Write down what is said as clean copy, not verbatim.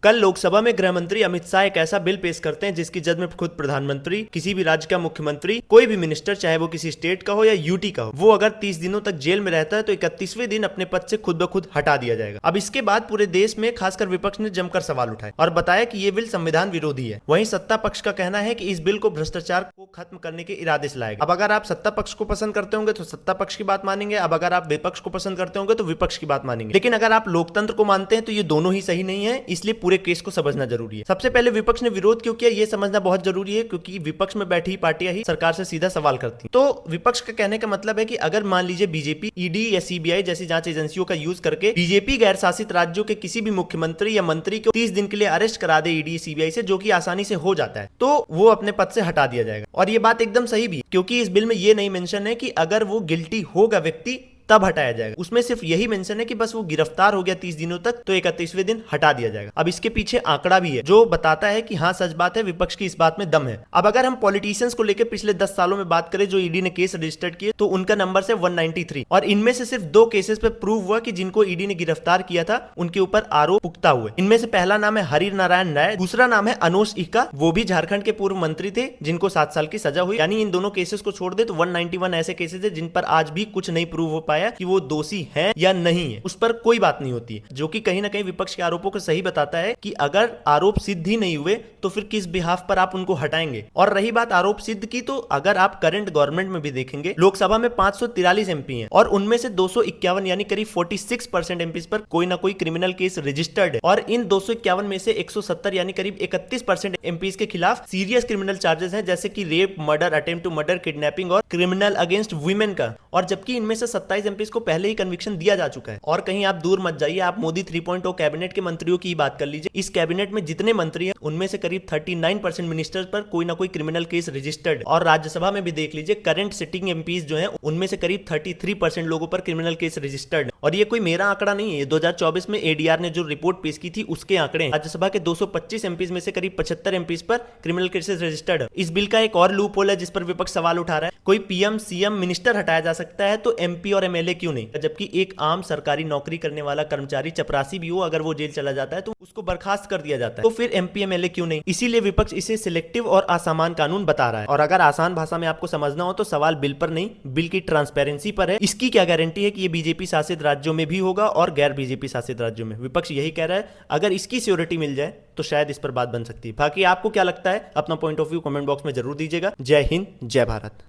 कल लोकसभा में गृह मंत्री अमित शाह एक ऐसा बिल पेश करते हैं जिसकी जज में खुद प्रधानमंत्री, किसी भी राज्य का मुख्यमंत्री, कोई भी मिनिस्टर, चाहे वो किसी स्टेट का हो या यूटी का हो, वो अगर 30 दिनों तक जेल में रहता है तो 31वें दिन अपने पद से खुद ब खुद हटा दिया जाएगा। अब इसके बाद पूरे देश में खासकर विपक्ष ने जमकर सवाल उठाए और बताया कि ये बिल संविधान विरोधी है। वहीं सत्ता पक्ष का कहना है कि इस बिल को भ्रष्टाचार को खत्म करने के इरादे से लाएगा। अब अगर आप सत्ता पक्ष को पसंद करते होंगे तो सत्ता पक्ष की बात मानेंगे, अब अगर आप विपक्ष को पसंद करते होंगे तो विपक्ष की बात मानेंगे। लेकिन अगर आप लोकतंत्र को मानते हैं तो ये दोनों ही सही नहीं है, इसलिए पूरे केस को समझना जरूरी है। सबसे पहले विपक्ष ने विरोध क्यों किया ये समझना बहुत जरूरी है, क्योंकि विपक्ष में बैठी पार्टियां ही सरकार से सीधा सवाल करती हैं। तो विपक्ष का कहने का मतलब है कि अगर मान लीजिए बीजेपी ईडी या सीबीआई जैसी जांच एजेंसियों का यूज करके बीजेपी गैर शासित राज्यों के किसी भी मुख्यमंत्री या मंत्री को 30 दिन के लिए अरेस्ट करा दे ईडी सीबीआई से, जो कि आसानी से हो जाता है, तो वो अपने पद से हटा दिया जाएगा। और ये बात एकदम सही भी है, क्योंकि इस बिल में ये नहीं मेंशन है कि अगर वो गिल्टी होगा व्यक्ति तब हटाया जाएगा। उसमें सिर्फ यही मेंशन है कि बस वो गिरफ्तार हो गया 30 दिनों तक तो 31वें दिन हटा दिया जाएगा। अब इसके पीछे आंकड़ा भी है जो बताता है कि हाँ सच बात है, विपक्ष की इस बात में दम है। अब अगर हम पॉलिटिशियंस को लेकर पिछले 10 सालों में बात करें जो ईडी ने केस रजिस्टर्ड किए, तो उनका नंबर से 193 और इनमें से सिर्फ 2 केसेस पे प्रूव हुआ कि जिनको ईडी ने गिरफ्तार किया था उनके ऊपर आरोप पुख्ता हुए। इनमें से पहला नाम है हरि नारायण राय, दूसरा नाम है अनोश इक्का, वो भी झारखंड के पूर्व मंत्री थे जिनको 7 साल की सजा हुई। यानी इन दोनों केसेस को छोड़ दे तो 191 ऐसे केसेस है जिन पर आज भी कुछ नहीं प्रूव हो पाया कि वो दोषी है या नहीं है, उस पर कोई बात नहीं होती है, जो कि कहीं ना कहीं विपक्ष के आरोपों को सही बताता है कि अगर आरोप सिद्ध ही नहीं हुए तो फिर किस बिहाफ पर आप उनको हटाएंगे। और रही बात आरोप सिद्ध की, तो अगर आप करंट गवर्नमेंट में भी देखेंगे, लोकसभा में 543 एमपी हैं और उनमें से 251 यानी करीब 46% एमपी पर कोई ना कोई क्रिमिनल केस रजिस्टर्ड है। और इन 251 में से 170 यानी करीब 31% एमपी के खिलाफ सीरियस क्रिमिनल चार्जेस हैं, जैसे कि rape, murder, attempt to murder, kidnapping और क्रिमिनल अगेंस्ट वुमेन का। और जबकि इनमें से 27 एमपी को पहले ही कन्विक्शन दिया जा चुका है। और कहीं आप दूर मत जाइए, आप मोदी 3.0 कैबिनेट के मंत्रियों की बात कर लीजिए। इस कैबिनेट में जितने मंत्री हैं उनमें से करीब 39% मिनिस्टर्स पर कोई ना कोई क्रिमिनल केस रजिस्टर्ड है। और राज्यसभा में भी देख लीजिए, करंट सिटिंग एमपीज जो हैं उनमें से करीब 33% लोगों पर क्रिमिनल केस रजिस्टर्ड है। और ये कोई मेरा आंकड़ा नहीं है, 2024 में एडीआर ने जो रिपोर्ट पेश की थी उसके आंकड़े। राज्यसभा के 225 एमपीज में से करीब 75 एमपीज पर क्रिमिनल केसेस रजिस्टर्ड है। इस बिल का एक और लूप होल है जिस पर विपक्ष सवाल उठा रहा है, कोई पीएम, सीएम, मिनिस्टर हटाया जा सकता है तो एमपी और एमएलए क्यों नहीं? जबकि एक आम सरकारी नौकरी करने वाला कर्मचारी चपरासी भी हो, अगर वो जेल चला जाता है तो उसको बर्खास्त कर दिया जाता है, तो फिर एमपी एमएलए क्यों नहीं? इसीलिए विपक्ष इसे सिलेक्टिव और असामान्य कानून बता रहा है। और अगर आसान भाषा में आपको समझना हो तो सवाल बिल पर नहीं, बिल की ट्रांसपेरेंसी पर है। इसकी क्या गारंटी है कि ये बीजेपी शासित राज्यों में भी होगा और गैर बीजेपी शासित राज्यों में? विपक्ष यही कह रहा है, अगर इसकी श्योरिटी मिल जाए तो शायद इस पर बात बन सकती है। बाकी आपको क्या लगता है? अपना point of view comment box में जरूर दीजिएगा। जय हिंद, जय भारत।